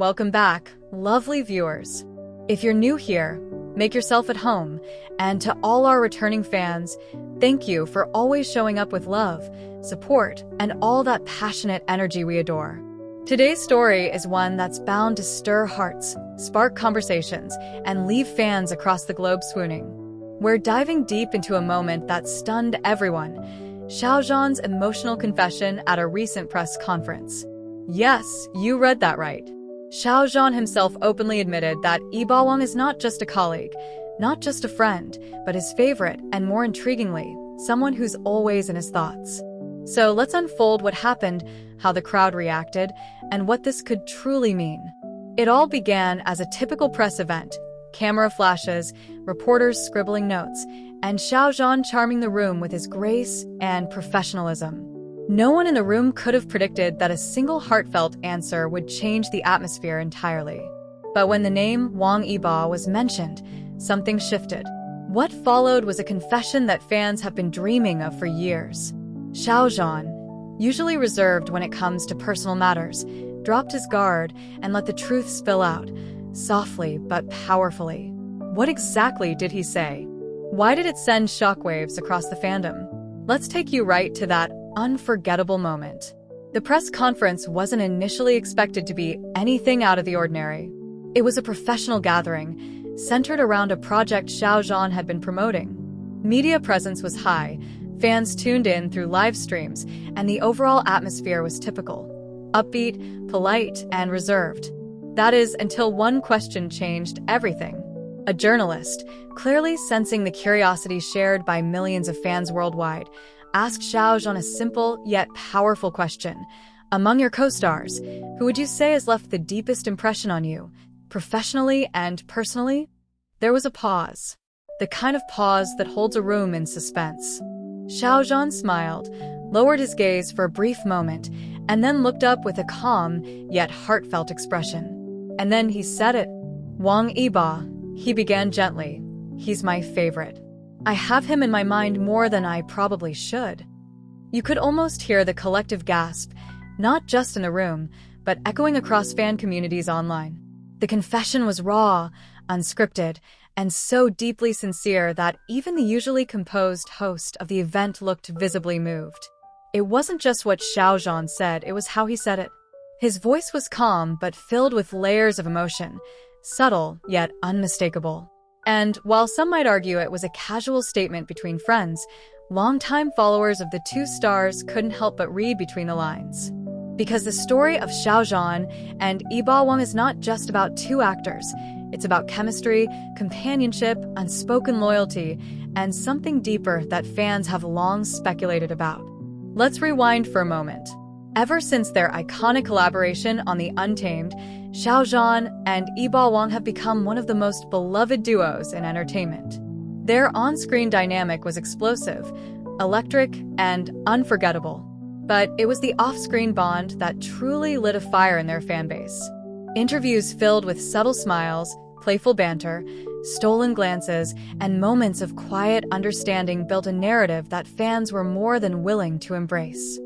Welcome back, lovely viewers. If you're new here, make yourself at home, and to all our returning fans, thank you for always showing up with love, support, and all that passionate energy we adore. Today's story is one that's bound to stir hearts, spark conversations, and leave fans across the globe swooning. We're diving deep into a moment that stunned everyone, Xiao Zhan's emotional confession at a recent press conference. Yes, you read that right. Xiao Zhan himself openly admitted that Yibo Wang is not just a colleague, not just a friend, but his favorite, and more intriguingly, someone who's always in his thoughts. So let's unfold what happened, how the crowd reacted, and what this could truly mean. It all began as a typical press event, camera flashes, reporters scribbling notes, and Xiao Zhan charming the room with his grace and professionalism. No one in the room could have predicted that a single heartfelt answer would change the atmosphere entirely. But when the name Wang Yibo was mentioned, something shifted. What followed was a confession that fans have been dreaming of for years. Xiao Zhan, usually reserved when it comes to personal matters, dropped his guard and let the truth spill out, softly but powerfully. What exactly did he say? Why did it send shockwaves across the fandom? Let's take you right to that unforgettable moment. The press conference wasn't initially expected to be anything out of the ordinary. It was a professional gathering, centered around a project Xiao Zhan had been promoting. Media presence was high, fans tuned in through live streams, and the overall atmosphere was typical. Upbeat, polite, and reserved. That is, until one question changed everything. A journalist, clearly sensing the curiosity shared by millions of fans worldwide, asked Xiao Zhan a simple yet powerful question. Among your co-stars, who would you say has left the deepest impression on you, professionally and personally? There was a pause. The kind of pause that holds a room in suspense. Xiao Zhan smiled, lowered his gaze for a brief moment, and then looked up with a calm yet heartfelt expression. And then he said it. Wang Yibo, he began gently. He's my favorite. I have him in my mind more than I probably should. You could almost hear the collective gasp, not just in the room, but echoing across fan communities online. The confession was raw, unscripted, and so deeply sincere that even the usually composed host of the event looked visibly moved. It wasn't just what Xiao Zhan said, it was how he said it. His voice was calm but filled with layers of emotion, subtle yet unmistakable. And while some might argue it was a casual statement between friends, longtime followers of the two stars couldn't help but read between the lines. Because the story of Xiao Zhan and Yibo Wang is not just about two actors. It's about chemistry, companionship, unspoken loyalty, and something deeper that fans have long speculated about. Let's rewind for a moment. Ever since their iconic collaboration on The Untamed, Xiao Zhan and Yibo Wang have become one of the most beloved duos in entertainment. Their on-screen dynamic was explosive, electric, and unforgettable. But it was the off-screen bond that truly lit a fire in their fanbase. Interviews filled with subtle smiles, playful banter, stolen glances, and moments of quiet understanding built a narrative that fans were more than willing to embrace.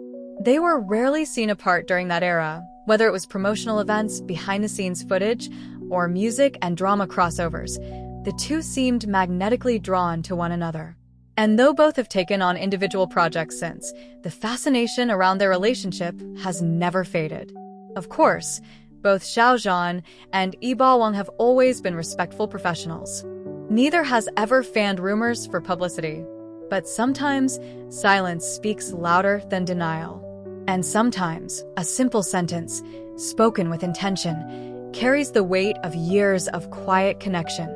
They were rarely seen apart during that era, whether it was promotional events, behind-the-scenes footage, or music and drama crossovers. The two seemed magnetically drawn to one another. And though both have taken on individual projects since, the fascination around their relationship has never faded. Of course, both Xiao Zhan and Yibo Wang have always been respectful professionals. Neither has ever fanned rumors for publicity. But sometimes, silence speaks louder than denial. And sometimes, a simple sentence, spoken with intention, carries the weight of years of quiet connection.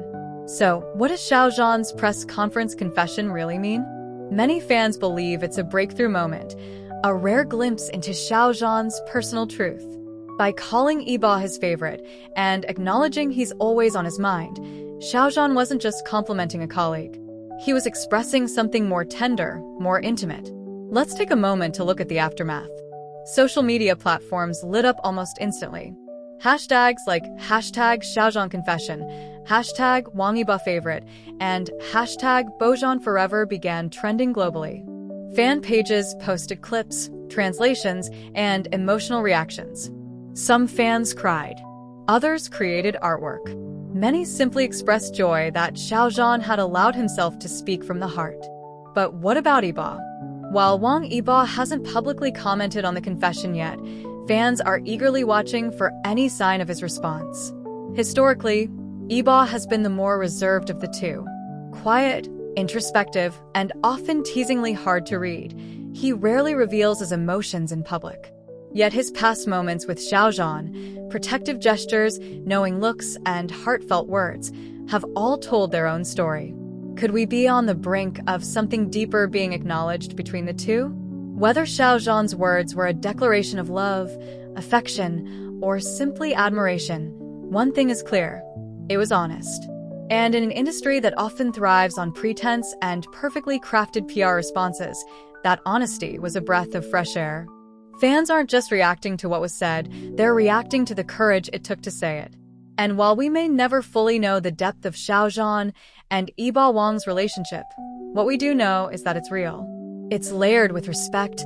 So, what does Xiao Zhan's press conference confession really mean? Many fans believe it's a breakthrough moment, a rare glimpse into Xiao Zhan's personal truth. By calling Yibo his favorite and acknowledging he's always on his mind, Xiao Zhan wasn't just complimenting a colleague. He was expressing something more tender, more intimate. Let's take a moment to look at the aftermath. Social media platforms lit up almost instantly. Hashtags like hashtag Xiao Zhan confession, hashtag Wang Yibo favorite, and hashtag Bozhan forever began trending globally. Fan pages posted clips, translations, and emotional reactions. Some fans cried. Others created artwork. Many simply expressed joy that Xiao Zhan had allowed himself to speak from the heart. But what about Yibo? While Wang Yibo hasn't publicly commented on the confession yet, fans are eagerly watching for any sign of his response. Historically, Yibo has been the more reserved of the two. Quiet, introspective, and often teasingly hard to read, he rarely reveals his emotions in public. Yet his past moments with Xiao Zhan, protective gestures, knowing looks, and heartfelt words have all told their own story. Could we be on the brink of something deeper being acknowledged between the two? Whether Xiao Zhan's words were a declaration of love, affection, or simply admiration, one thing is clear: it was honest. And in an industry that often thrives on pretense and perfectly crafted PR responses, that honesty was a breath of fresh air. Fans aren't just reacting to what was said, they're reacting to the courage it took to say it. And while we may never fully know the depth of Xiao Zhan and Yibo Wang's relationship, what we do know is that it's real. It's layered with respect,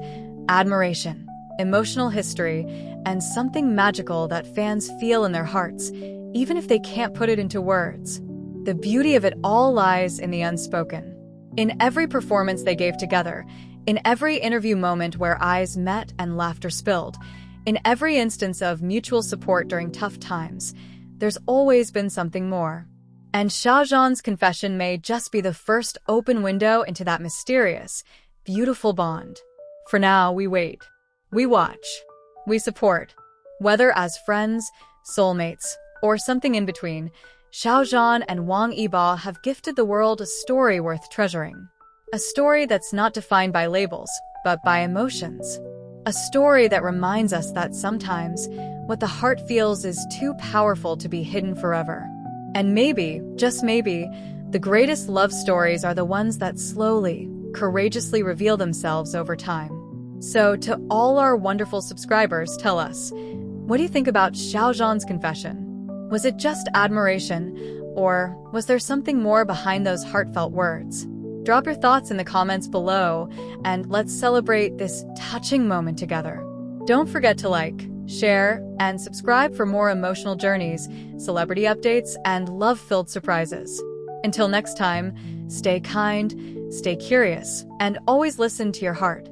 admiration, emotional history, and something magical that fans feel in their hearts, even if they can't put it into words. The beauty of it all lies in the unspoken. In every performance they gave together, in every interview moment where eyes met and laughter spilled, in every instance of mutual support during tough times, there's always been something more. And Xiao Zhan's confession may just be the first open window into that mysterious, beautiful bond. For now, we wait. We watch. We support. Whether as friends, soulmates, or something in between, Xiao Zhan and Wang Yibo have gifted the world a story worth treasuring. A story that's not defined by labels, but by emotions. A story that reminds us that sometimes, what the heart feels is too powerful to be hidden forever. And maybe, just maybe, the greatest love stories are the ones that slowly, courageously reveal themselves over time. So, to all our wonderful subscribers, tell us, what do you think about Xiao Zhan's confession? Was it just admiration, or was there something more behind those heartfelt words? Drop your thoughts in the comments below, and let's celebrate this touching moment together. Don't forget to like, share, and subscribe for more emotional journeys, celebrity updates, and love-filled surprises. Until next time, stay kind, stay curious, and always listen to your heart.